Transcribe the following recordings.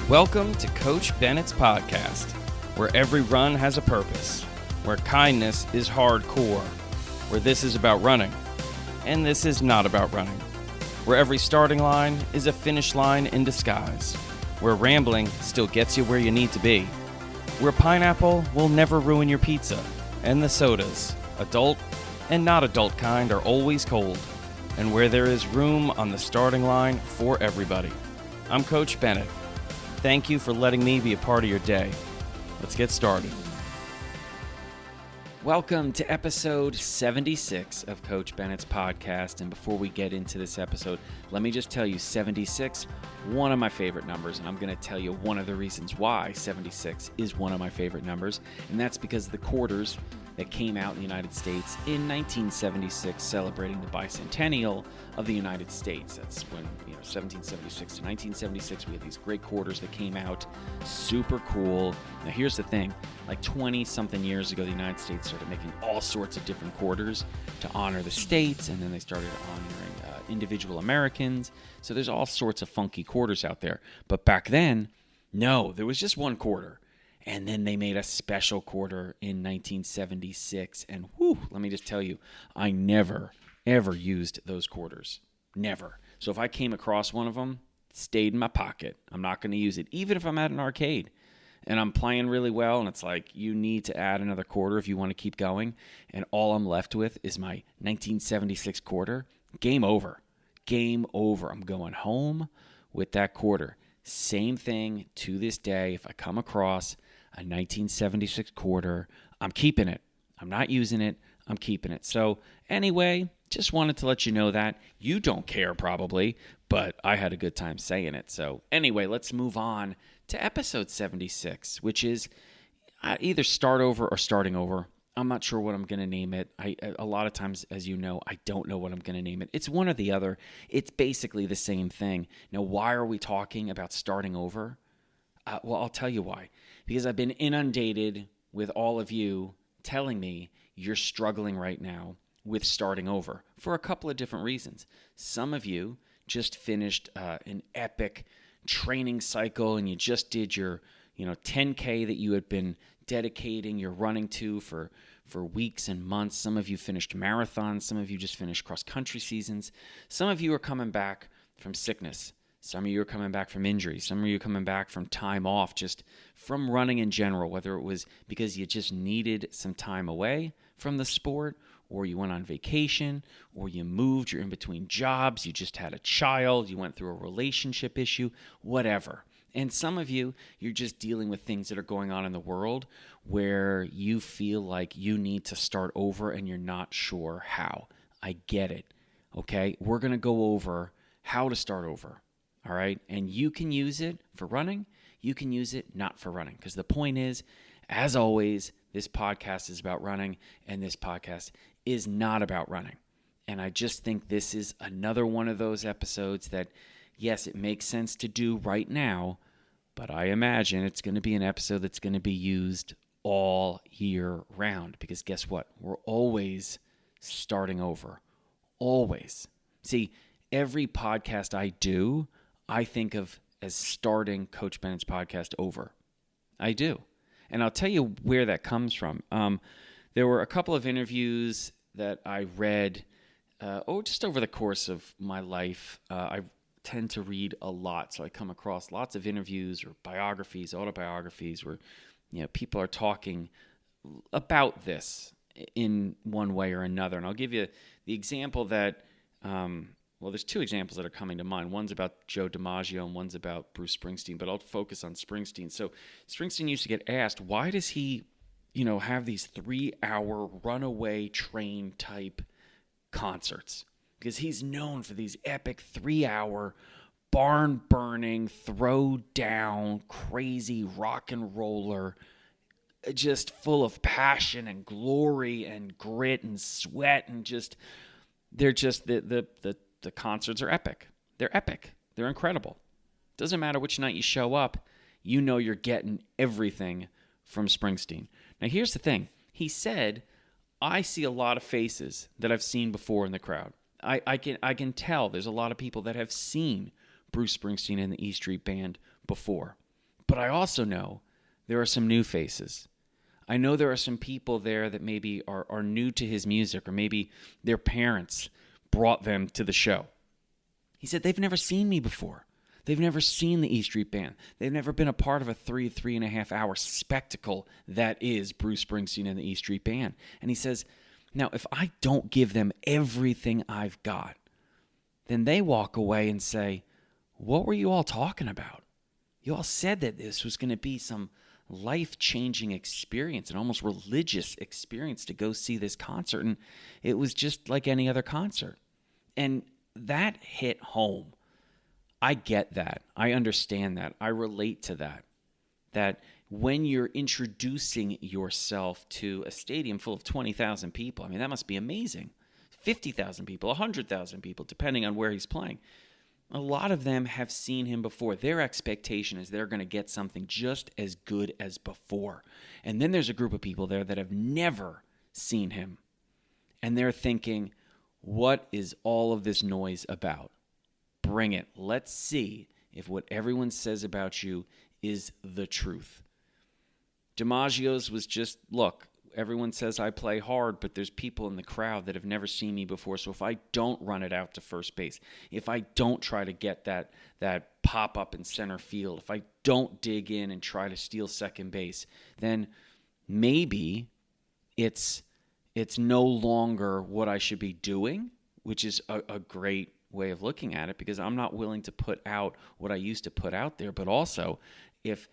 Welcome to Coach Bennett's podcast, where every run has a purpose, where kindness is hardcore, where this is about running, and this is not about running, where every starting line is a finish line in disguise, where rambling still gets you where you need to be, where pineapple will never ruin your pizza, and the sodas, adult and not adult kind, are always cold, and where there is room on the starting line for everybody. I'm Coach Bennett. Thank you for letting me be a part of your day. Let's get started. Welcome to episode 76 of Coach Bennett's podcast. And before we get into this episode, let me just tell you 76, one of my favorite numbers. And I'm going to tell you one of the reasons why 76 is one of my favorite numbers. And that's because of the quarters that came out in the United States in 1976, celebrating the bicentennial of the United States. That's when, 1776 to 1976, we had these great quarters that came out, super cool. Now here's the thing, like 20-something years ago, the United States started making all sorts of different quarters to honor the states, and then they started honoring individual Americans. So there's all sorts of funky quarters out there. But back then, no, there was just one quarter. And then they made a special quarter in 1976. And let me just tell you, I never, ever used those quarters. Never. So if I came across one of them, it stayed in my pocket. I'm not going to use it, even if I'm at an arcade and I'm playing really well. And it's like, you need to add another quarter if you want to keep going. And all I'm left with is my 1976 quarter. Game over. Game over. I'm going home with that quarter. Same thing to this day. If I come across a 1976 quarter, I'm keeping it. I'm not using it. I'm keeping it. So anyway, just wanted to let you know that. You don't care probably, but I had a good time saying it. So anyway, let's move on to episode 76, which is either start over or starting over. I'm not sure what I'm going to name it. A lot of times, as you know, I don't know what I'm going to name it. It's one or the other. It's basically the same thing. Now, why are we talking about starting over? Well, I'll tell you why. Because I've been inundated with all of you telling me you're struggling right now with starting over for a couple of different reasons. Some of you just finished an epic training cycle and you just did your 10K that you had been dedicating your running to for weeks and months. Some of you finished marathons. Some of you just finished cross-country seasons. Some of you are coming back from sickness. Some of you are coming back from injury. Some of you are coming back from time off, just from running in general, whether it was because you just needed some time away from the sport, or you went on vacation, or you moved, you're in between jobs, you just had a child, you went through a relationship issue, whatever. And some of you, you're just dealing with things that are going on in the world where you feel like you need to start over and you're not sure how. I get it, okay? We're going to go over how to start over. All right, and you can use it for running. You can use it not for running, because the point is, as always, this podcast is about running, and this podcast is not about running. And I just think this is another one of those episodes that, yes, it makes sense to do right now, but I imagine it's going to be an episode that's going to be used all year round, because guess what? We're always starting over. Always. See, every podcast I do, I think of as starting Coach Bennett's podcast over. I do. And I'll tell you where that comes from. There were a couple of interviews that I read just over the course of my life. I tend to read a lot, so I come across lots of interviews or biographies, autobiographies, where people are talking about this in one way or another. And I'll give you the example that there's two examples that are coming to mind. One's about Joe DiMaggio and one's about Bruce Springsteen, but I'll focus on Springsteen. So Springsteen used to get asked, why does he, have these 3-hour runaway train type concerts? Because he's known for these epic 3-hour barn burning, throw down, crazy rock and roller, just full of passion and glory and grit and sweat and they're just the concerts are epic. They're epic. They're incredible. Doesn't matter which night you show up, you're getting everything from Springsteen. Now, here's the thing. He said, I see a lot of faces that I've seen before in the crowd. I can tell there's a lot of people that have seen Bruce Springsteen and the E Street Band before. But I also know there are some new faces. I know there are some people there that maybe are new to his music, or maybe their parents brought them to the show. He said they've never seen me before. They've never seen the E Street Band. They've never been a part of a 3.5 hour spectacle that is Bruce Springsteen and the E Street Band. And he says, now, if I don't give them everything I've got, then they walk away and say, what were you all talking about? You all said that this was going to be some life-changing experience, an almost religious experience to go see this concert, and it was just like any other concert. And that hit home. I get that. I understand that. I relate to that. That when you're introducing yourself to a stadium full of 20,000 people, I mean, that must be amazing. 50,000 people, 100,000 people, depending on where he's playing. A lot of them have seen him before. Their expectation is they're going to get something just as good as before. And then there's a group of people there that have never seen him. And they're thinking, what is all of this noise about? Bring it. Let's see if what everyone says about you is the truth. DiMaggio's was just, look, everyone says I play hard, but there's people in the crowd that have never seen me before. So if I don't run it out to first base, if I don't try to get that pop up in center field, if I don't dig in and try to steal second base, then maybe it's no longer what I should be doing, which is a great way of looking at it, because I'm not willing to put out what I used to put out there. But also, if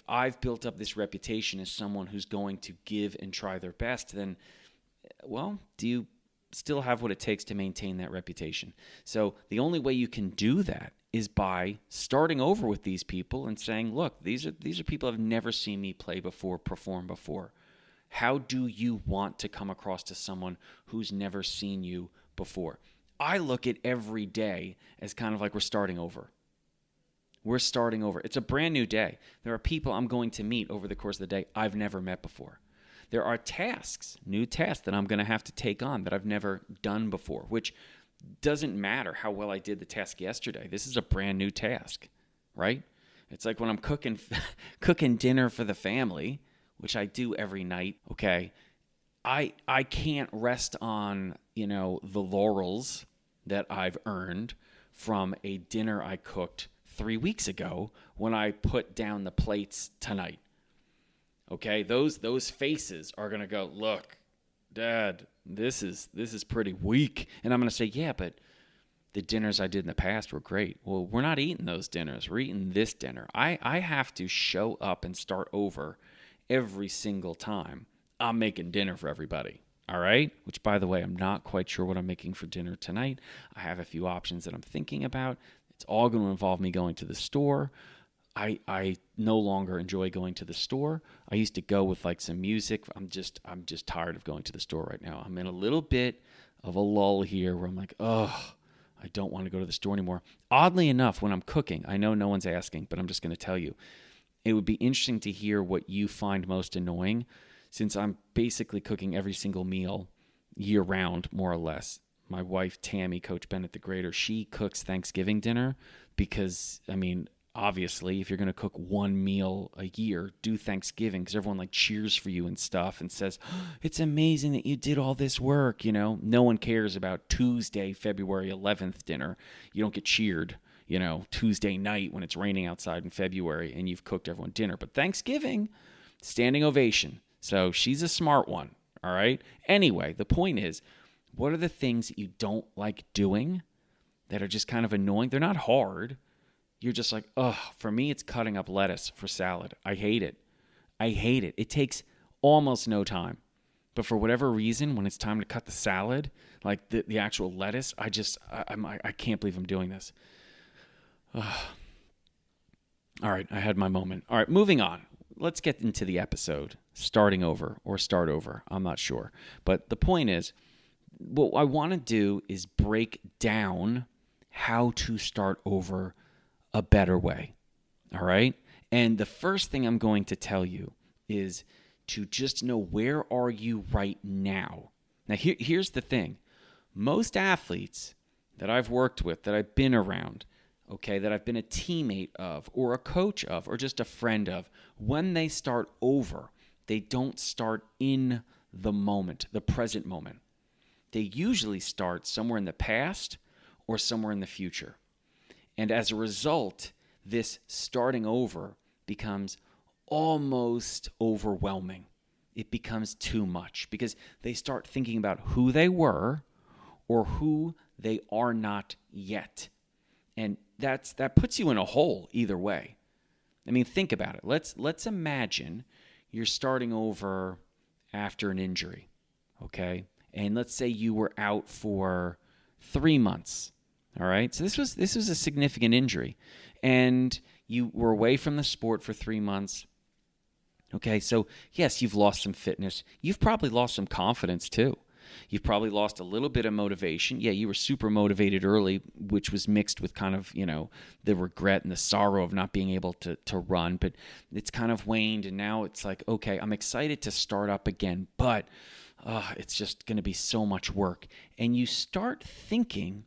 I've built up this reputation as someone who's going to give and try their best, then, well, do you still have what it takes to maintain that reputation? So the only way you can do that is by starting over with these people and saying, look, these are people who have never seen me play before, perform before. How do you want to come across to someone who's never seen you before? I look at every day as kind of like we're starting over. We're starting over. It's a brand new day. There are people I'm going to meet over the course of the day I've never met before. There are tasks, new tasks that I'm going to have to take on that I've never done before, which doesn't matter how well I did the task yesterday. This is a brand new task, right? It's like when I'm cooking dinner for the family, which I do every night, okay, I can't rest on, the laurels that I've earned from a dinner I cooked 3 weeks ago when I put down the plates tonight. Okay, those faces are going to go, look, Dad, this is pretty weak. And I'm going to say, yeah, but the dinners I did in the past were great. Well, we're not eating those dinners. We're eating this dinner. I have to show up and start over every single time I'm making dinner for everybody. All right? Which, by the way, I'm not quite sure what I'm making for dinner tonight. I have a few options that I'm thinking about. It's all going to involve me going to the store. I no longer enjoy going to the store. I used to go with like some music. I'm just tired of going to the store right now. I'm in a little bit of a lull here where I'm like, oh, I don't want to go to the store anymore. Oddly enough, when I'm cooking, I know no one's asking, but I'm just going to tell you, it would be interesting to hear what you find most annoying, since I'm basically cooking every single meal year-round, more or less. My wife, Tammy, Coach Bennett the Greater, she cooks Thanksgiving dinner because, obviously, if you're going to cook one meal a year, do Thanksgiving, because everyone cheers for you and stuff and says, oh, it's amazing that you did all this work, No one cares about Tuesday, February 11th dinner. You don't get cheered, Tuesday night when it's raining outside in February and you've cooked everyone dinner. But Thanksgiving, standing ovation. So she's a smart one, all right? Anyway, the point is, what are the things that you don't like doing that are just kind of annoying? They're not hard. You're just like, ugh, for me, it's cutting up lettuce for salad. I hate it. It takes almost no time. But for whatever reason, when it's time to cut the salad, like the actual lettuce, I can't believe I'm doing this. All right, I had my moment. All right, moving on. Let's get into the episode. Starting over or start over. I'm not sure. But the point is, what I want to do is break down how to start over a better way. All right? And the first thing I'm going to tell you is to just know, where are you right now? Now, here's the thing. Most athletes that I've worked with, that I've been around, okay, that I've been a teammate of or a coach of or just a friend of, when they start over, they don't start in the moment, the present moment. They usually start somewhere in the past or somewhere in the future. And as a result, this starting over becomes almost overwhelming. It becomes too much because they start thinking about who they were or who they are not yet. And that puts you in a hole either way. I mean, think about it. Let's imagine you're starting over after an injury, okay? And let's say you were out for 3 months, all right? So this was a significant injury, and you were away from the sport for 3 months. Okay, so yes, you've lost some fitness. You've probably lost some confidence too. You've probably lost a little bit of motivation. Yeah, you were super motivated early, which was mixed with kind of, the regret and the sorrow of not being able to run. But it's kind of waned, and now it's like, okay, I'm excited to start up again, but it's just going to be so much work. And you start thinking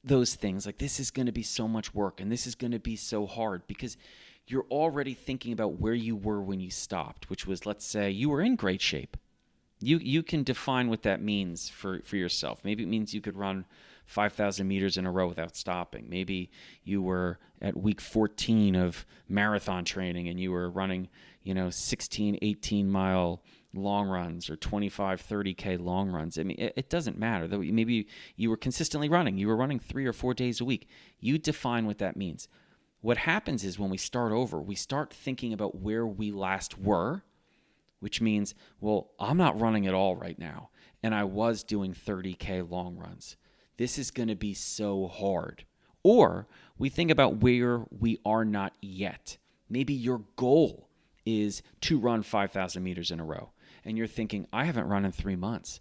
those things like, this is going to be so much work, and this is going to be so hard, because you're already thinking about where you were when you stopped, which was, let's say, you were in great shape. You can define what that means for yourself. Maybe it means you could run 5,000 meters in a row without stopping. Maybe you were at week 14 of marathon training and you were running, 16, 18-mile long runs or 25, 30K long runs. I mean, it doesn't matter. Maybe you were consistently running. You were running 3 or 4 days a week. You define what that means. What happens is when we start over, we start thinking about where we last were, which means, well, I'm not running at all right now, and I was doing 30K long runs. This is going to be so hard. Or we think about where we are not yet. Maybe your goal is to run 5,000 meters in a row, and you're thinking, I haven't run in 3 months.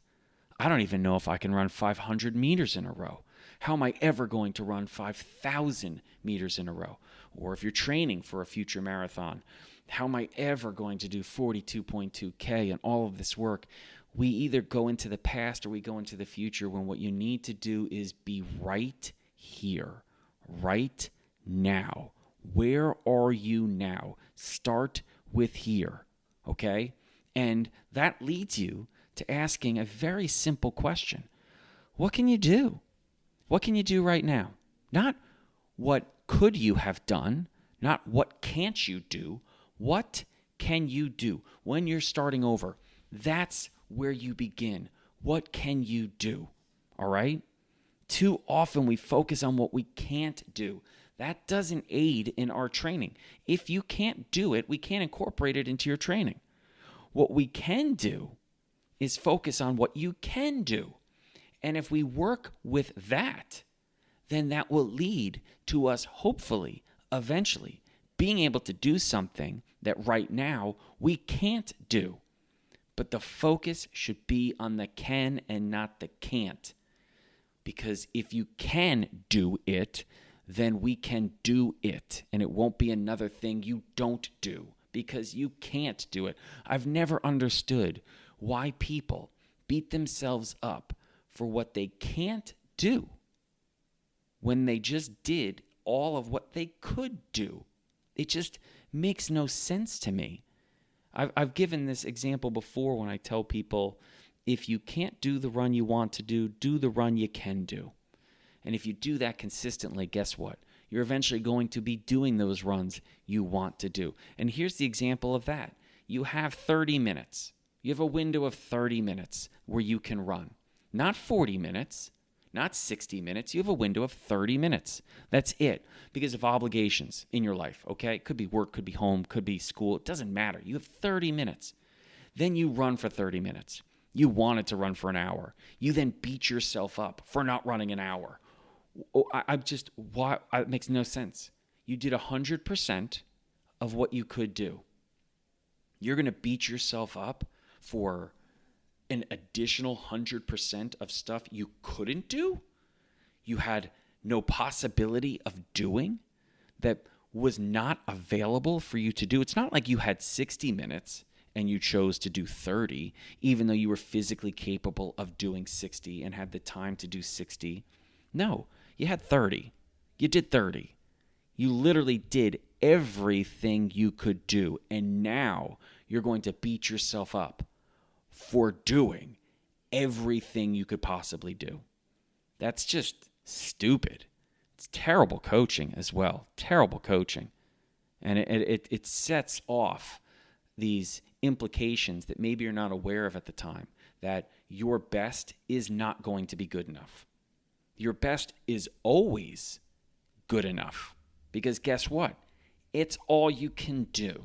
I don't even know if I can run 500 meters in a row. How am I ever going to run 5,000 meters in a row? Or if you're training for a future marathon, how am I ever going to do 42.2K and all of this work? We either go into the past or we go into the future, when what you need to do is be right here, right now. Where are you now? Start with here, okay? And that leads you to asking a very simple question. What can you do? What can you do right now? Not what could you have done, not what can't you do. What can you do when you're starting over? That's where you begin. What can you do? All right? Too often we focus on what we can't do. That doesn't aid in our training. If you can't do it, we can't incorporate it into your training. What we can do is focus on what you can do. And if we work with that, then that will lead to us, hopefully, eventually, being able to do something that right now we can't do. But the focus should be on the can and not the can't. Because if you can do it, then we can do it. And it won't be another thing you don't do because you can't do it. I've never understood why people beat themselves up for what they can't do when they just did all of what they could do. It just makes no sense to me. I've given this example before when I tell people, if you can't do the run you want to do the run you can do. And if you do that consistently, guess what? You're eventually going to be doing those runs you want to do. And here's the example of that. You have 30 minutes. You have a window of 30 minutes where you can run. Not 40 minutes, not 60 minutes. You have a window of 30 minutes. That's it. Because of obligations in your life, okay? It could be work, could be home, could be school. It doesn't matter. You have 30 minutes. Then you run for 30 minutes. You wanted to run for an hour. You then beat yourself up for not running an hour. It makes no sense. You did 100% of what you could do. You're going to beat yourself up for an additional 100% of stuff you couldn't do? You had no possibility of doing that was not available for you to do. It's not like you had 60 minutes and you chose to do 30, even though you were physically capable of doing 60 and had the time to do 60. No, you had 30. You did 30. You literally did everything you could do. And now you're going to beat yourself up for doing everything you could possibly do. That's just stupid. It's terrible coaching as well. Terrible coaching. And it sets off these implications that maybe you're not aware of at the time, that your best is not going to be good enough. Your best is always good enough. Because guess what? It's all you can do.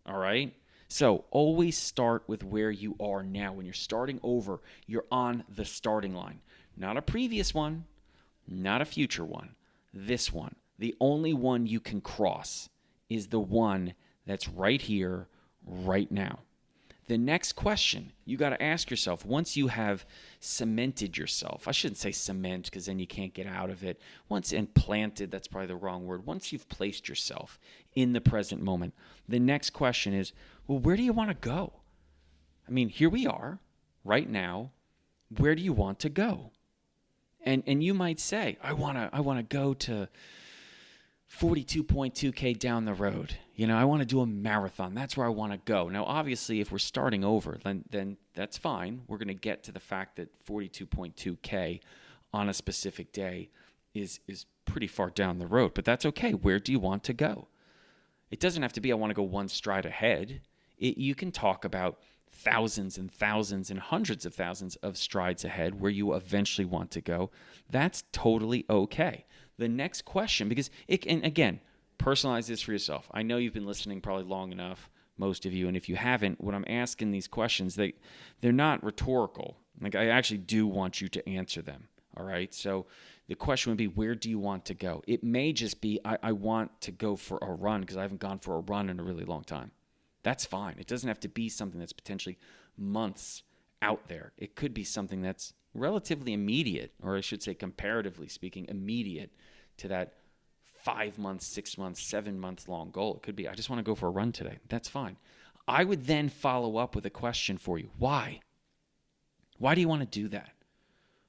All right? So always start with where you are now. When you're starting over, you're on the starting line. Not a previous one, not a future one. This one. The only one you can cross is the one that's right here, right now. The next question you got to ask yourself, once you have cemented yourself, I shouldn't say cement because then you can't get out of it. Once and planted, that's probably the wrong word. Once you've placed yourself in the present moment, the next question is, well, where do you want to go? I mean, here we are right now. Where do you want to go? And you might say, I want to go to 42.2K down the road. I want to do a marathon. That's where I want to go. Now, obviously, if we're starting over, then that's fine. We're going to get to the fact that 42.2K on a specific day is pretty far down the road. But that's okay. Where do you want to go? It doesn't have to be I want to go one stride ahead. You can talk about thousands and thousands and hundreds of thousands of strides ahead where you eventually want to go. That's totally okay. The next question, because and again, personalize this for yourself. I know you've been listening probably long enough, most of you, and if you haven't, when I'm asking these questions, they're not rhetorical. Like, I actually do want you to answer them, all right? So the question would be, where do you want to go? It may just be, I want to go for a run because I haven't gone for a run in a really long time. That's fine. It doesn't have to be something that's potentially months out there. It could be something that's relatively immediate, or I should say comparatively speaking, immediate to that 5 months, 6 months, 7 months long goal. It could be, I just want to go for a run today. That's fine. I would then follow up with a question for you. Why? Why do you want to do that?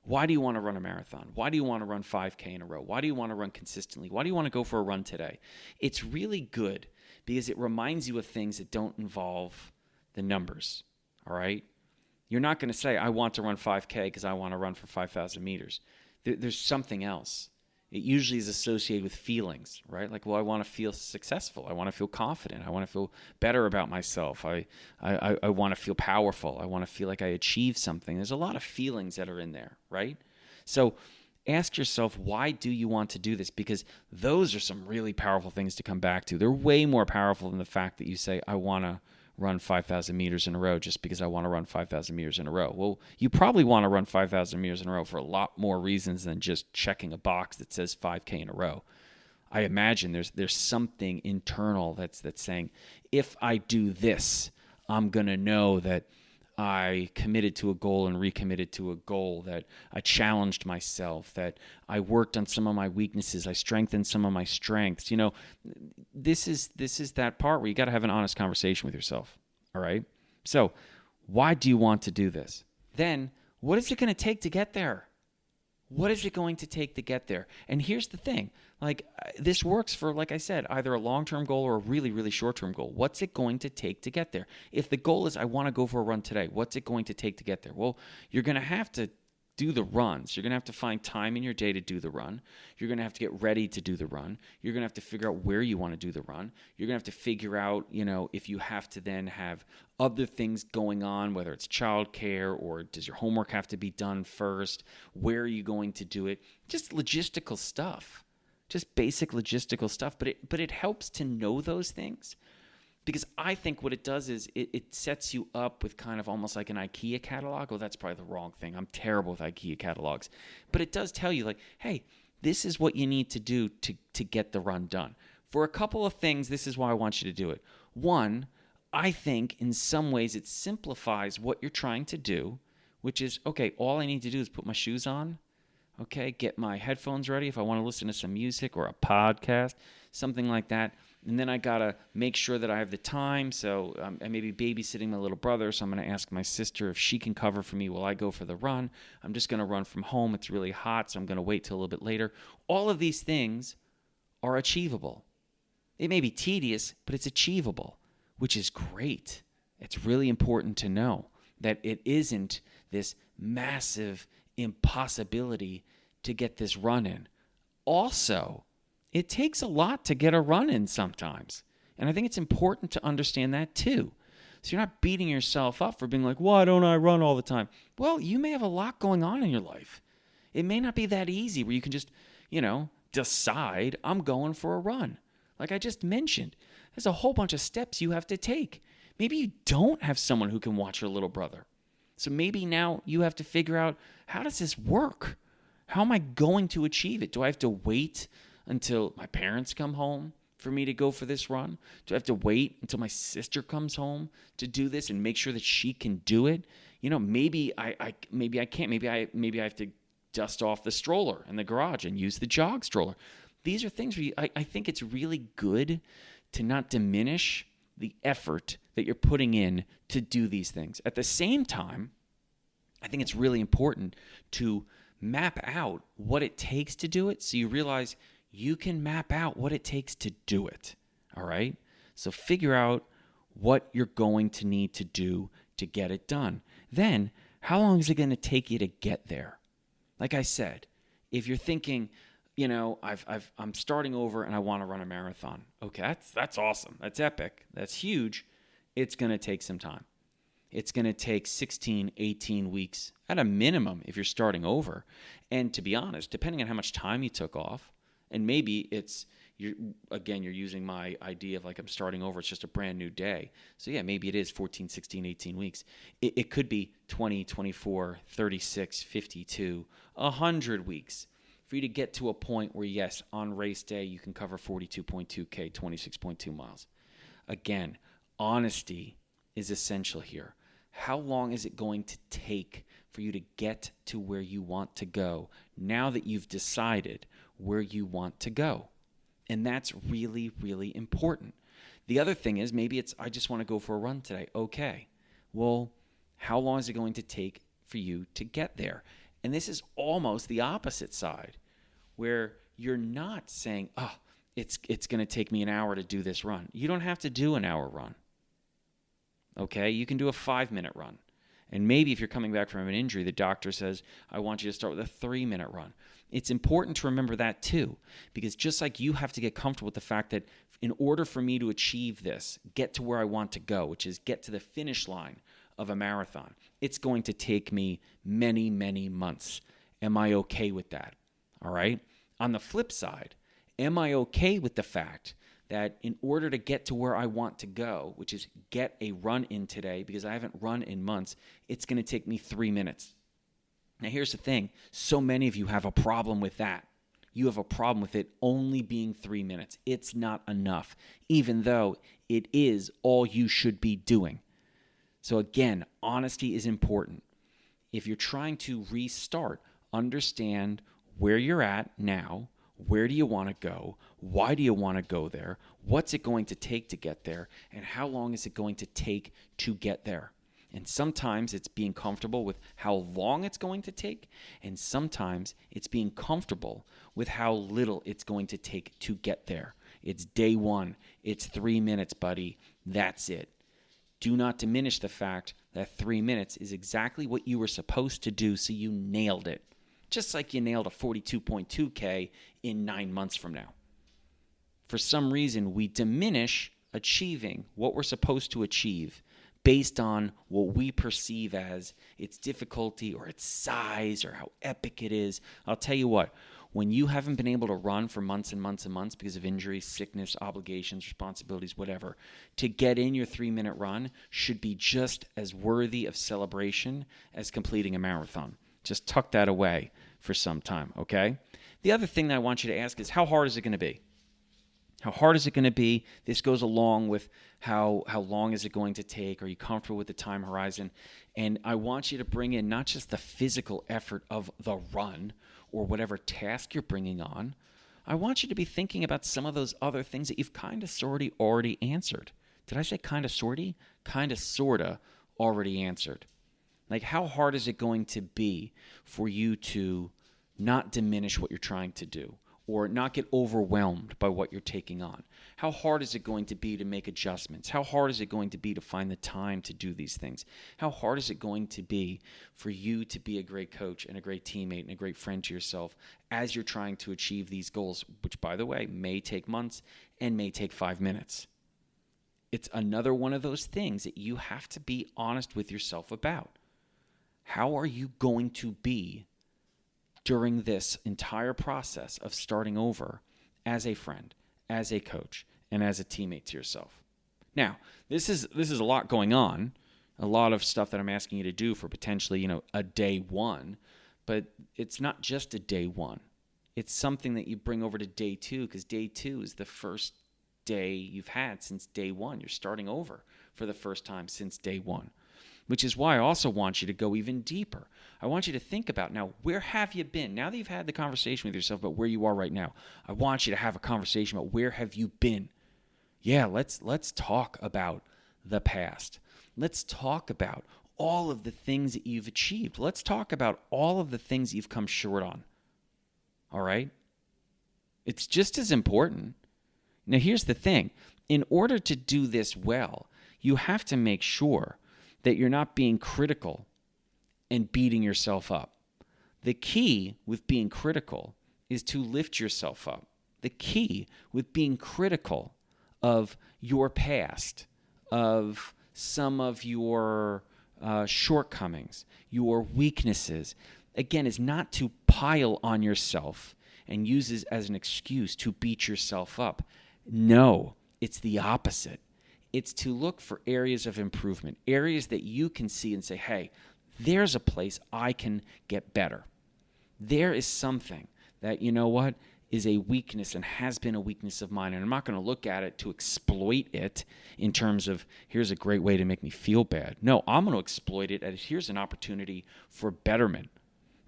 Why do you want to run a marathon? Why do you want to run 5K in a row? Why do you want to run consistently? Why do you want to go for a run today? It's really good because it reminds you of things that don't involve the numbers, all right? You're not going to say, I want to run 5K because I want to run for 5,000 meters. There's something else. It usually is associated with feelings, right? Like, well, I want to feel successful. I want to feel confident. I want to feel better about myself. I want to feel powerful. I want to feel like I achieved something. There's a lot of feelings that are in there, right? So ask yourself, why do you want to do this? Because those are some really powerful things to come back to. They're way more powerful than the fact that you say, I want to run 5,000 meters in a row just because I want to run 5,000 meters in a row. Well, you probably want to run 5,000 meters in a row for a lot more reasons than just checking a box that says 5K in a row. I imagine there's something internal that's saying, if I do this, I'm going to know that I committed to a goal and recommitted to a goal, that I challenged myself, that I worked on some of my weaknesses, I strengthened some of my strengths. This is that part where you got to have an honest conversation with yourself, all right? So why do you want to do this? Then what is it going to take to get there? What is it going to take to get there? And here's the thing. Like, this works for, like I said, either a long-term goal or a really, really short-term goal. What's it going to take to get there? If the goal is I want to go for a run today, what's it going to take to get there? Well, you're going to have to do the runs. You're going to have to find time in your day to do the run. You're going to have to get ready to do the run. You're going to have to figure out where you want to do the run. You're going to have to figure out, if you have to then have other things going on, whether it's childcare or does your homework have to be done first? Where are you going to do it? Just logistical stuff. Just basic logistical stuff. But it helps to know those things. Because I think what it does is it sets you up with kind of almost like an IKEA catalog. Well, that's probably the wrong thing. I'm terrible with IKEA catalogs. But it does tell you, like, hey, this is what you need to do to get the run done. For a couple of things, this is why I want you to do it. One, I think in some ways it simplifies what you're trying to do, which is, okay, all I need to do is put my shoes on, okay, get my headphones ready if I want to listen to some music or a podcast, something like that. And then I got to make sure that I have the time. So I may be babysitting my little brother. So I'm going to ask my sister if she can cover for me while I go for the run. I'm just going to run from home. It's really hot, so I'm going to wait till a little bit later. All of these things are achievable. It may be tedious, but it's achievable, which is great. It's really important to know that it isn't this massive impossibility to get this run in. Also, it takes a lot to get a run in sometimes. And I think it's important to understand that too. So you're not beating yourself up for being like, why don't I run all the time? Well, you may have a lot going on in your life. It may not be that easy where you can just, decide I'm going for a run. Like I just mentioned, there's a whole bunch of steps you have to take. Maybe you don't have someone who can watch your little brother. So maybe now you have to figure out, how does this work? How am I going to achieve it? Do I have to wait until my parents come home for me to go for this run? Do I have to wait until my sister comes home to do this and make sure that she can do it? Maybe I can't. Maybe I have to dust off the stroller in the garage and use the jog stroller. These are things where I think it's really good to not diminish the effort that you're putting in to do these things. At the same time, I think it's really important to map out what it takes to do it so you realize you can map out what it takes to do it, all right? So figure out what you're going to need to do to get it done. Then, how long is it going to take you to get there? Like I said, if you're thinking, I'm starting over and I want to run a marathon. Okay, that's awesome. That's epic. That's huge. It's going to take some time. It's going to take 16, 18 weeks at a minimum if you're starting over. And to be honest, depending on how much time you took off, and maybe you're using my idea of like I'm starting over, it's just a brand new day. So yeah, maybe it is 14, 16, 18 weeks. It could be 20, 24, 36, 52, 100 weeks for you to get to a point where, yes, on race day, you can cover 42.2K, 26.2 miles. Again, honesty is essential here. How long is it going to take for you to get to where you want to go now that you've decided where you want to go? And that's really, really important. The other thing is maybe it's, I just want to go for a run today. Okay. Well, how long is it going to take for you to get there? And this is almost the opposite side, where you're not saying, it's going to take me an hour to do this run. You don't have to do an hour run. Okay? You can do a 5-minute run. And maybe if you're coming back from an injury, the doctor says, I want you to start with a 3-minute run. It's important to remember that too, because just like you have to get comfortable with the fact that in order for me to achieve this, get to where I want to go, which is get to the finish line of a marathon, it's going to take me many, many months. Am I okay with that? All right? On the flip side, am I okay with the fact that in order to get to where I want to go, which is get a run in today, because I haven't run in months, it's going to take me 3 minutes. Now, here's the thing. So many of you have a problem with that. You have a problem with it only being 3 minutes. It's not enough, even though it is all you should be doing. So again, honesty is important. If you're trying to restart, understand where you're at now. Where do you want to go? Why do you want to go there? What's it going to take to get there? And how long is it going to take to get there? And sometimes it's being comfortable with how long it's going to take, and sometimes it's being comfortable with how little it's going to take to get there. It's day one. It's 3 minutes, buddy. That's it. Do not diminish the fact that 3 minutes is exactly what you were supposed to do, so you nailed it. Just like you nailed a 42.2K in 9 months from now. For some reason, we diminish achieving what we're supposed to achieve based on what we perceive as its difficulty or its size or how epic it is. I'll tell you what, when you haven't been able to run for months and months and months because of injuries, sickness, obligations, responsibilities, whatever, to get in your 3-minute run should be just as worthy of celebration as completing a marathon. Just tuck that away for some time, okay? The other thing that I want you to ask is, how hard is it going to be? How hard is it going to be? This goes along with how long is it going to take? Are you comfortable with the time horizon? And I want you to bring in not just the physical effort of the run or whatever task you're bringing on. I want you to be thinking about some of those other things that you've kind of already answered. Did I say kind of sorty? Kind of sorta already answered. Like, how hard is it going to be for you to not diminish what you're trying to do or not get overwhelmed by what you're taking on? How hard is it going to be to make adjustments? How hard is it going to be to find the time to do these things? How hard is it going to be for you to be a great coach and a great teammate and a great friend to yourself as you're trying to achieve these goals, which, by the way, may take months and may take 5 minutes? It's another one of those things that you have to be honest with yourself about. How are you going to be during this entire process of starting over as a friend, as a coach, and as a teammate to yourself? Now, this is a lot going on, a lot of stuff that I'm asking you to do for potentially, a day one, but it's not just a day one. It's something that you bring over to day two, because day two is the first day you've had since day one. You're starting over for the first time since day one. Which is why I also want you to go even deeper. I want you to think about, now, where have you been? Now that you've had the conversation with yourself about where you are right now, I want you to have a conversation about where have you been. Yeah, let's talk about the past. Let's talk about all of the things that you've achieved. Let's talk about all of the things you've come short on. All right? It's just as important. Now, here's the thing. In order to do this well, you have to make sure that you're not being critical and beating yourself up. The key with being critical is to lift yourself up. The key with being critical of your past, of some of your shortcomings, your weaknesses, again, is not to pile on yourself and use it as an excuse to beat yourself up. No, it's the opposite. It's to look for areas of improvement, areas that you can see and say, hey, there's a place I can get better. There is something that, is a weakness and has been a weakness of mine. And I'm not going to look at it to exploit it in terms of, here's a great way to make me feel bad. No, I'm going to exploit it as, here's an opportunity for betterment.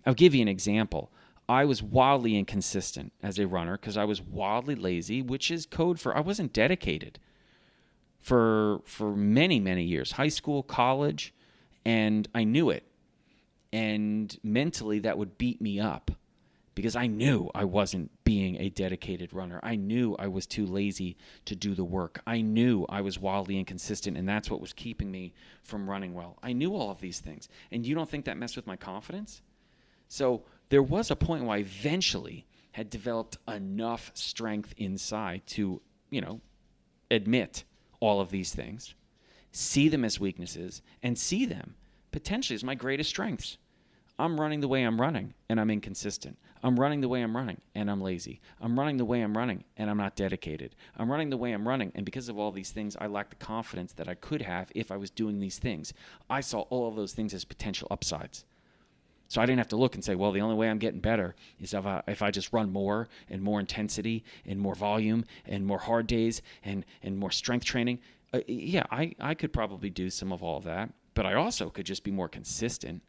I'll give you an example. I was wildly inconsistent as a runner because I was wildly lazy, which is code for I wasn't dedicated. For many, many years, high school, college, and I knew it. And mentally, that would beat me up because I knew I wasn't being a dedicated runner. I knew I was too lazy to do the work. I knew I was wildly inconsistent, and that's what was keeping me from running well. I knew all of these things. And you don't think that messed with my confidence? So there was a point where I eventually had developed enough strength inside to, admit all of these things, see them as weaknesses, and see them potentially as my greatest strengths. I'm running the way I'm running, and I'm inconsistent. I'm running the way I'm running, and I'm lazy. I'm running the way I'm running, and I'm not dedicated. I'm running the way I'm running, and because of all these things, I lack the confidence that I could have if I was doing these things. I saw all of those things as potential upsides. So I didn't have to look and say, well, the only way I'm getting better is if I just run more and more intensity and more volume and more hard days and more strength training. I could probably do some of all of that, but I also could just be more consistent.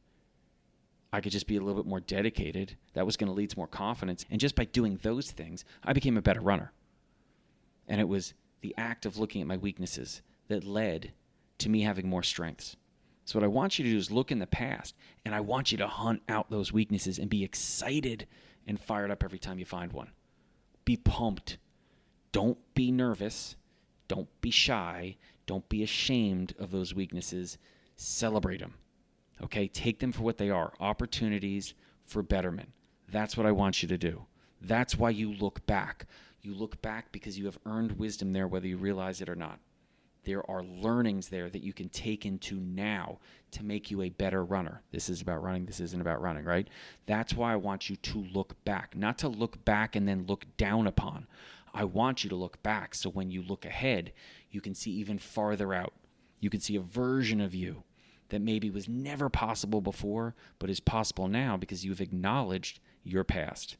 I could just be a little bit more dedicated. That was going to lead to more confidence. And just by doing those things, I became a better runner. And it was the act of looking at my weaknesses that led to me having more strengths. So what I want you to do is look in the past, and I want you to hunt out those weaknesses and be excited and fired up every time you find one. Be pumped. Don't be nervous. Don't be shy. Don't be ashamed of those weaknesses. Celebrate them. Okay? Take them for what they are, opportunities for betterment. That's what I want you to do. That's why you look back. You look back because you have earned wisdom there, whether you realize it or not. There are learnings there that you can take into now to make you a better runner. This is about running. This isn't about running, right? That's why I want you to look back, not to look back and then look down upon. I want you to look back so when you look ahead, you can see even farther out. You can see a version of you that maybe was never possible before, but is possible now because you've acknowledged your past.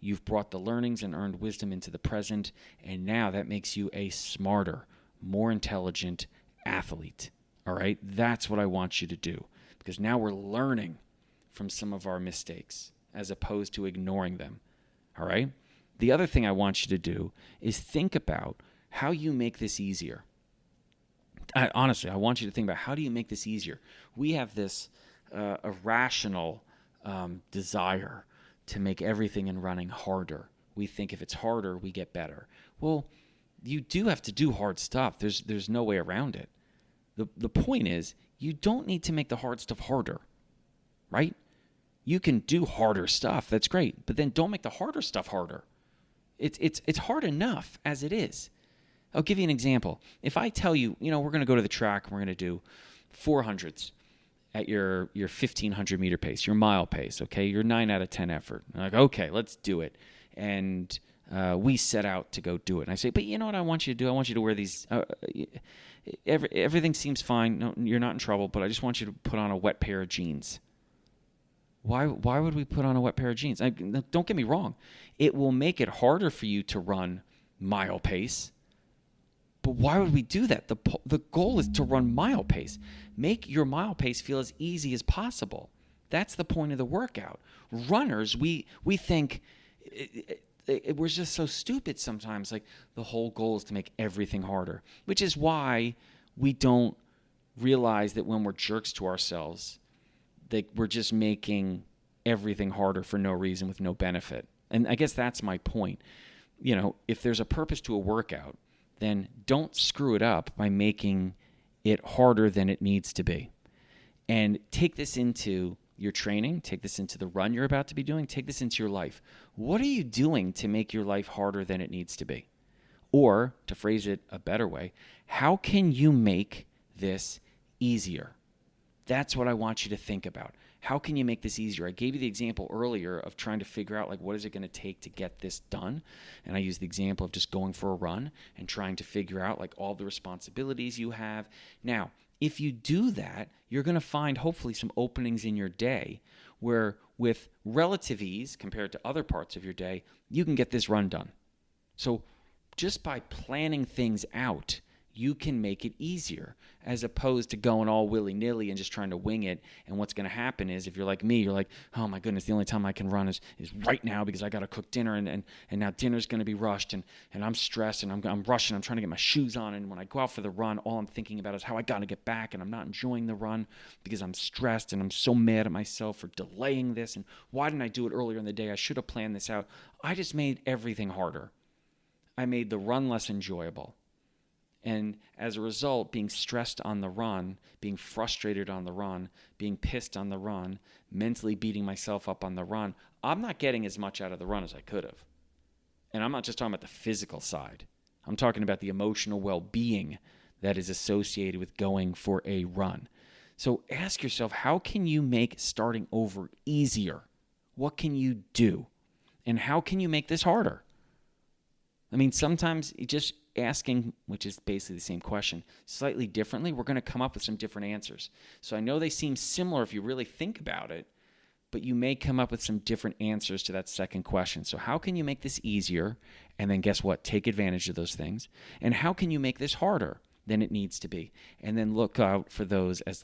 You've brought the learnings and earned wisdom into the present, and now that makes you a smarter, more intelligent athlete. All right? That's what I want you to do, because now we're learning from some of our mistakes as opposed to ignoring them. All right? The other thing I want you to do is think about how you make this easier. Honestly, I want you to think about how do you make this easier. We have this irrational desire to make everything in running harder. We think if it's harder, we get better. Well, you do have to do hard stuff. There's no way around it. The point is, you don't need to make the hard stuff harder, right? You can do harder stuff. That's great. But then don't make the harder stuff harder. It's hard enough as it is. I'll give you an example. If I tell you, we're going to go to the track and we're going to do 400s at your 1,500 meter pace, your mile pace, okay? Your 9 out of 10 effort. I'm like, okay, let's do it. And we set out to go do it. And I say, but you know what I want you to do? I want you to wear these. Everything seems fine. No, you're not in trouble, but I just want you to put on a wet pair of jeans. Why would we put on a wet pair of jeans? Don't get me wrong. It will make it harder for you to run mile pace. But why would we do that? The goal is to run mile pace. Make your mile pace feel as easy as possible. That's the point of the workout. Runners, we think we're just so stupid sometimes. Like the whole goal is to make everything harder, which is why we don't realize that when we're jerks to ourselves, that we're just making everything harder for no reason with no benefit. And I guess that's my point. If there's a purpose to a workout, then don't screw it up by making it harder than it needs to be. And take this into your training, take this into the run you're about to be doing, take this into your life. What are you doing to make your life harder than it needs to be? Or, to phrase it a better way, how can you make this easier? That's what I want you to think about. How can you make this easier? I gave you the example earlier of trying to figure out, what is it going to take to get this done? And I used the example of just going for a run and trying to figure out, all the responsibilities you have. Now, if you do that, you're going to find, hopefully, some openings in your day where, with relative ease compared to other parts of your day, you can get this run done. So, just by planning things out, you can make it easier as opposed to going all willy-nilly and just trying to wing it. And what's going to happen is, if you're like me, you're like, oh my goodness, the only time I can run is right now because I got to cook dinner and now dinner's going to be rushed and I'm stressed and I'm rushing. I'm trying to get my shoes on. And when I go out for the run, all I'm thinking about is how I got to get back, and I'm not enjoying the run because I'm stressed and I'm so mad at myself for delaying this. And why didn't I do it earlier in the day? I should have planned this out. I just made everything harder. I made the run less enjoyable. And as a result, being stressed on the run, being frustrated on the run, being pissed on the run, mentally beating myself up on the run, I'm not getting as much out of the run as I could have. And I'm not just talking about the physical side. I'm talking about the emotional well-being that is associated with going for a run. So ask yourself, how can you make starting over easier? What can you do? And how can you make this harder? Sometimes just asking, which is basically the same question, slightly differently, we're going to come up with some different answers. So I know they seem similar if you really think about it, but you may come up with some different answers to that second question. So how can you make this easier? And then guess what? Take advantage of those things. And how can you make this harder than it needs to be? And then look out for those as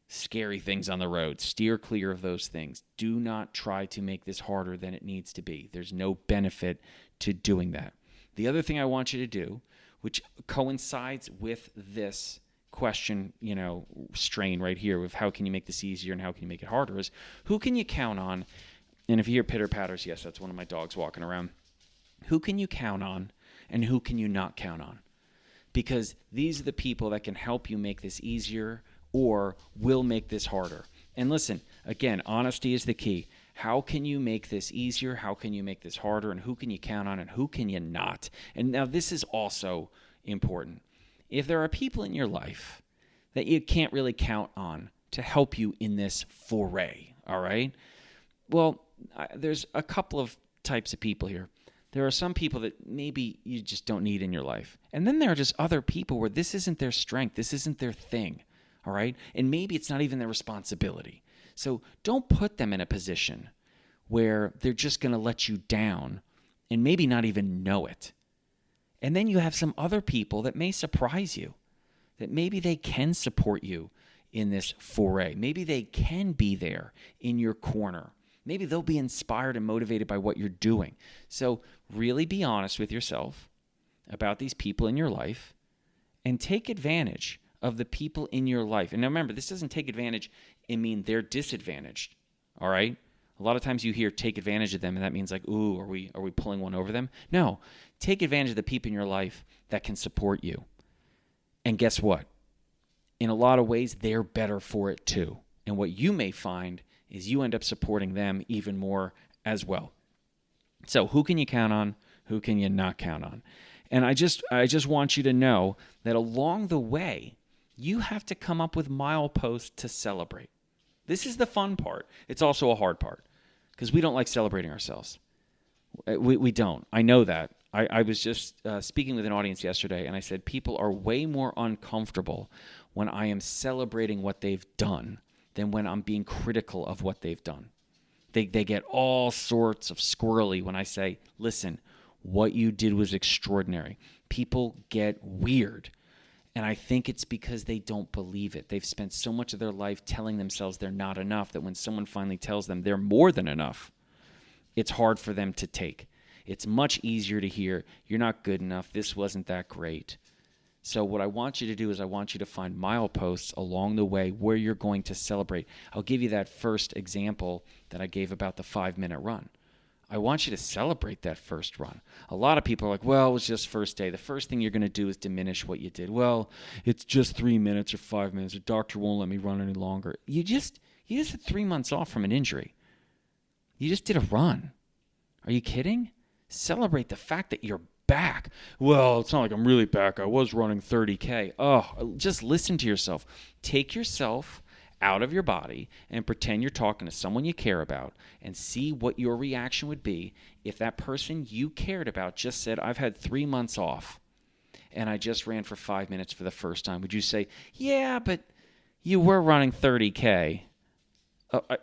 scary things on the road. Steer clear of those things. Do not try to make this harder than it needs to be. There's no benefit to doing that. The other thing I want you to do, which coincides with this question, strain right here with how can you make this easier and how can you make it harder, is who can you count on? And if you hear pitter patters, yes, that's one of my dogs walking around. Who can you count on and who can you not count on? Because these are the people that can help you make this easier or will make this harder. And listen, again, honesty is the key. How can you make this easier? How can you make this harder? And who can you count on and who can you not? And now this is also important. If there are people in your life that you can't really count on to help you in this foray, all right? Well, there's a couple of types of people here. There are some people that maybe you just don't need in your life. And then there are just other people where this isn't their strength. This isn't their thing, all right? And maybe it's not even their responsibility. So don't put them in a position where they're just going to let you down and maybe not even know it. And then you have some other people that may surprise you, that maybe they can support you in this foray. Maybe they can be there in your corner. Maybe they'll be inspired and motivated by what you're doing. So really be honest with yourself about these people in your life and take advantage of the people in your life. And now remember, this doesn't take advantage and mean they're disadvantaged, all right? A lot of times you hear take advantage of them, and that means like, ooh, are we pulling one over them? No, take advantage of the people in your life that can support you. And guess what? In a lot of ways, they're better for it too. And what you may find is you end up supporting them even more as well. So who can you count on? Who can you not count on? And I just want you to know that along the way, you have to come up with mileposts to celebrate. This is the fun part. It's also a hard part because we don't like celebrating ourselves. We don't. I know that. I was just speaking with an audience yesterday, and I said people are way more uncomfortable when I am celebrating what they've done than when I'm being critical of what they've done. They get all sorts of squirrely when I say, listen, what you did was extraordinary. People get weird. And I think it's because they don't believe it. They've spent so much of their life telling themselves they're not enough that when someone finally tells them they're more than enough, it's hard for them to take. It's much easier to hear, you're not good enough, this wasn't that great. So what I want you to do is I want you to find mileposts along the way where you're going to celebrate. I'll give you that first example that I gave about the 5-minute run. I want you to celebrate that first run. A lot of people are like, well, it was just first day. The first thing you're going to do is diminish what you did. Well, it's just 3 minutes or 5 minutes. The doctor won't let me run any longer. You just had 3 months off from an injury. You just did a run. Are you kidding? Celebrate the fact that you're back. Well, it's not like I'm really back. I was running 30K. Oh, just listen to yourself. Take yourself out of your body and pretend you're talking to someone you care about and see what your reaction would be if that person you cared about just said, I've had 3 months off and I just ran for 5 minutes for the first time. Would you say, yeah, but you were running 30K?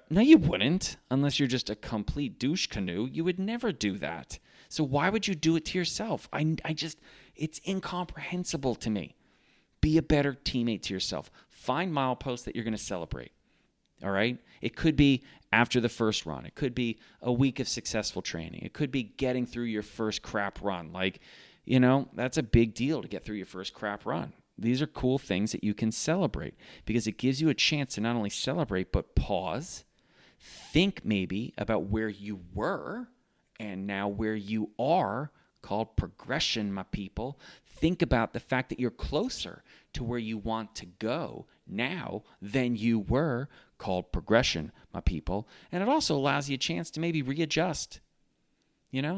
No, you wouldn't, unless you're just a complete douche canoe. You would never do that. So why would you do it to yourself? It's incomprehensible to me. Be a better teammate to yourself. Find mileposts that you're going to celebrate. All right? It could be after the first run. It could be a week of successful training. It could be getting through your first crap run. That's a big deal to get through your first crap run. These are cool things that you can celebrate because it gives you a chance to not only celebrate, but pause, think maybe about where you were and now where you are, called progression, my people. Think about the fact that you're closer to where you want to go now than you were, called progression, my people. And it also allows you a chance to maybe readjust.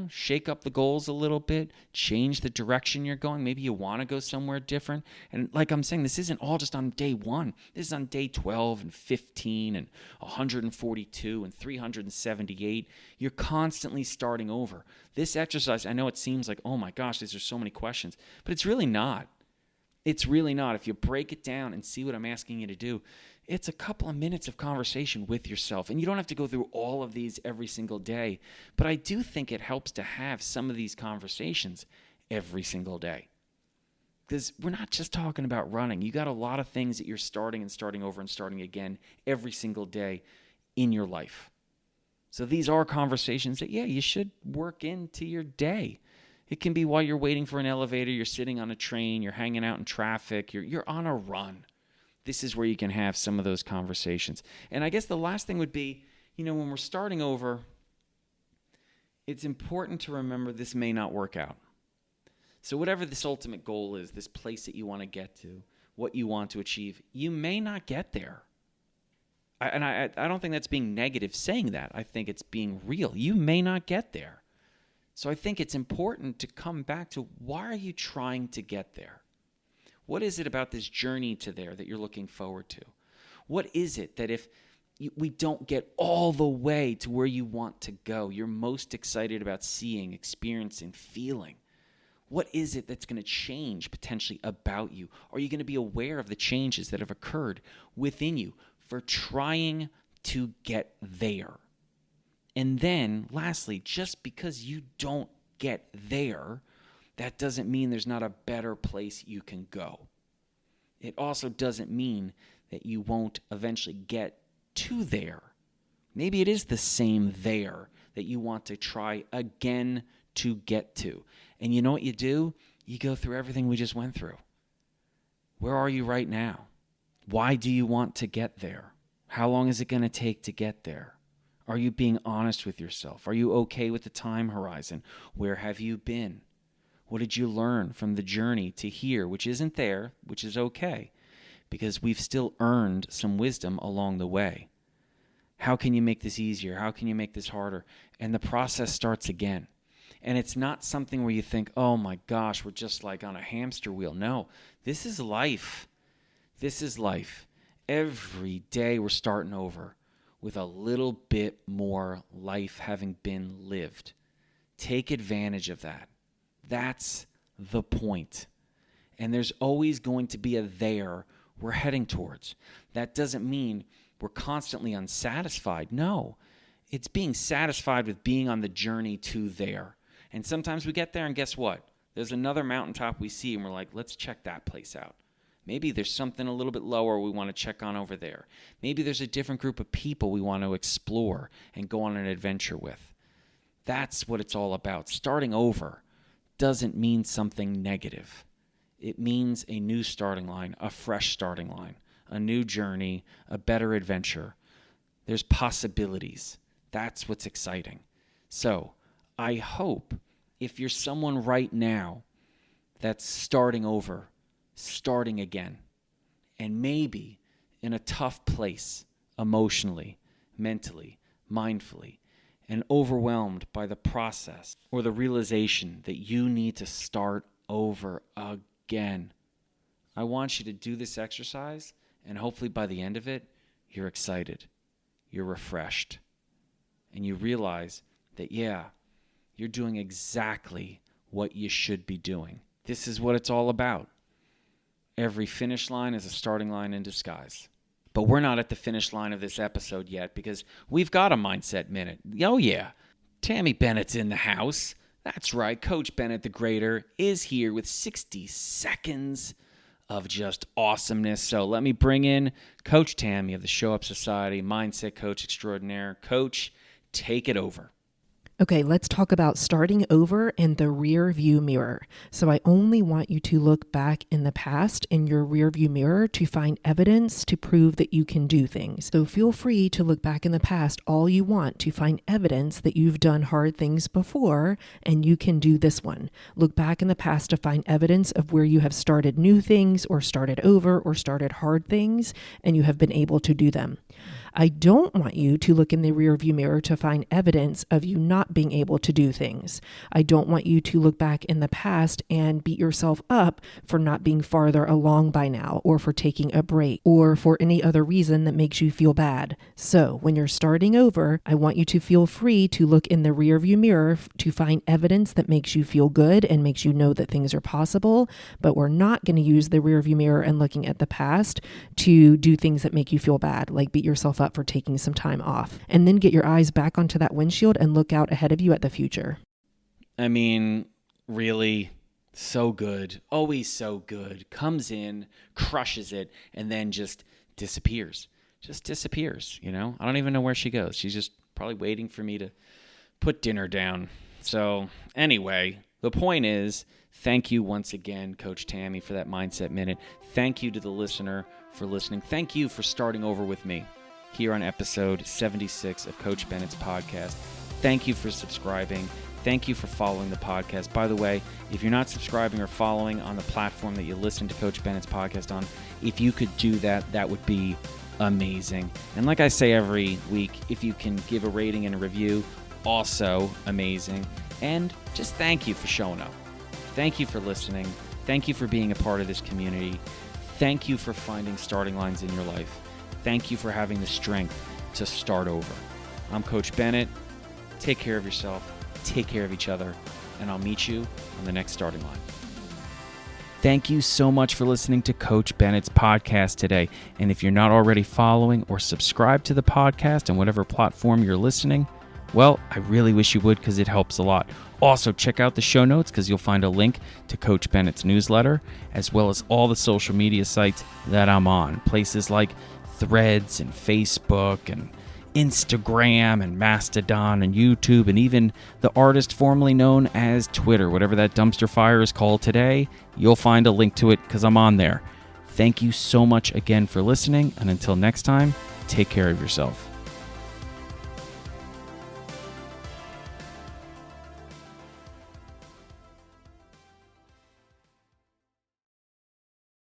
Shake up the goals a little bit, change the direction you're going. Maybe you want to go somewhere different. And like I'm saying, this isn't all just on day 1. This is on day 12 and 15 and 142 and 378. You're constantly starting over. This exercise, I know it seems like, oh my gosh, these are so many questions, but it's really not. It's really not. If you break it down and see what I'm asking you to do, it's a couple of minutes of conversation with yourself. And you don't have to go through all of these every single day. But I do think it helps to have some of these conversations every single day. Because we're not just talking about running. You got a lot of things that you're starting and starting over and starting again every single day in your life. So these are conversations that, you should work into your day. It can be while you're waiting for an elevator, you're sitting on a train, you're hanging out in traffic, you're on a run. This is where you can have some of those conversations. And I guess the last thing would be, when we're starting over, it's important to remember this may not work out. So whatever this ultimate goal is, this place that you want to get to, what you want to achieve, you may not get there. I don't think that's being negative saying that. I think it's being real. You may not get there. So I think it's important to come back to, why are you trying to get there? What is it about this journey to there that you're looking forward to? What is it that if we don't get all the way to where you want to go, you're most excited about seeing, experiencing, feeling? What is it that's going to change potentially about you? Are you going to be aware of the changes that have occurred within you for trying to get there? And then, lastly, just because you don't get there, that doesn't mean there's not a better place you can go. It also doesn't mean that you won't eventually get to there. Maybe it is the same there that you want to try again to get to. And you know what you do? You go through everything we just went through. Where are you right now? Why do you want to get there? How long is it going to take to get there? Are you being honest with yourself? Are you okay with the time horizon? Where have you been? What did you learn from the journey to here, which isn't there, which is okay, because we've still earned some wisdom along the way. How can you make this easier? How can you make this harder? And the process starts again. And it's not something where you think, oh my gosh, we're just like on a hamster wheel. No, this is life. This is life. Every day we're starting over with a little bit more life having been lived. Take advantage of that. That's the point. And there's always going to be a there we're heading towards. That doesn't mean we're constantly unsatisfied. No, it's being satisfied with being on the journey to there. And sometimes we get there and guess what? There's another mountaintop we see and we're like, let's check that place out. Maybe there's something a little bit lower we want to check on over there. Maybe there's a different group of people we want to explore and go on an adventure with. That's what it's all about. Starting over doesn't mean something negative. It means a new starting line, a fresh starting line, a new journey, a better adventure. There's possibilities. That's what's exciting. So I hope if you're someone right now that's starting over, starting again, and maybe in a tough place emotionally, mentally, mindfully, and overwhelmed by the process or the realization that you need to start over again, I want you to do this exercise, and hopefully by the end of it, you're excited, you're refreshed, and you realize that, yeah, you're doing exactly what you should be doing. This is what it's all about. Every finish line is a starting line in disguise. But we're not at the finish line of this episode yet because we've got a Mindset Minute. Oh, yeah. Tammy Bennett's in the house. That's right. Coach Bennett the Greater is here with 60 seconds of just awesomeness. So let me bring in Coach Tammy of the Show Up Society, Mindset Coach Extraordinaire. Coach, take it over. Okay, let's talk about starting over and the rear view mirror. So I only want you to look back in the past in your rear view mirror to find evidence to prove that you can do things. So feel free to look back in the past all you want to find evidence that you've done hard things before and you can do this one. Look back in the past to find evidence of where you have started new things or started over or started hard things and you have been able to do them. I don't want you to look in the rearview mirror to find evidence of you not being able to do things. I don't want you to look back in the past and beat yourself up for not being farther along by now, or for taking a break, or for any other reason that makes you feel bad. So when you're starting over, I want you to feel free to look in the rearview mirror to find evidence that makes you feel good and makes you know that things are possible, but we're not going to use the rearview mirror and looking at the past to do things that make you feel bad, like beat yourself up for taking some time off, and then get your eyes back onto that windshield and look out ahead of you at the future. I mean, really, so good. Always so good. Comes in, crushes it, and then just disappears. Just disappears, you know? I don't even know where she goes. She's just probably waiting for me to put dinner down. So anyway, the point is, thank you once again, Coach Tammy, for that Mindset Minute. Thank you to the listener for listening. Thank you for starting over with me here on episode 76 of Coach Bennett's podcast. Thank you for subscribing. Thank you for following the podcast. By the way, if you're not subscribing or following on the platform that you listen to Coach Bennett's podcast on, if you could do that, that would be amazing. And like I say every week, if you can give a rating and a review, also amazing. And just thank you for showing up. Thank you for listening. Thank you for being a part of this community. Thank you for finding starting lines in your life. Thank you for having the strength to start over. I'm Coach Bennett. Take care of yourself, take care of each other, and I'll meet you on the next starting line. Thank you so much for listening to Coach Bennett's podcast today. And if you're not already following or subscribed to the podcast on whatever platform you're listening, well, I really wish you would because it helps a lot. Also, check out the show notes because you'll find a link to Coach Bennett's newsletter, as well as all the social media sites that I'm on. Places like Threads and Facebook and Instagram and Mastodon and YouTube and even the artist formerly known as Twitter, whatever that dumpster fire is called today, you'll find a link to it because I'm on there. Thank you so much again for listening, and until next time, take care of yourself.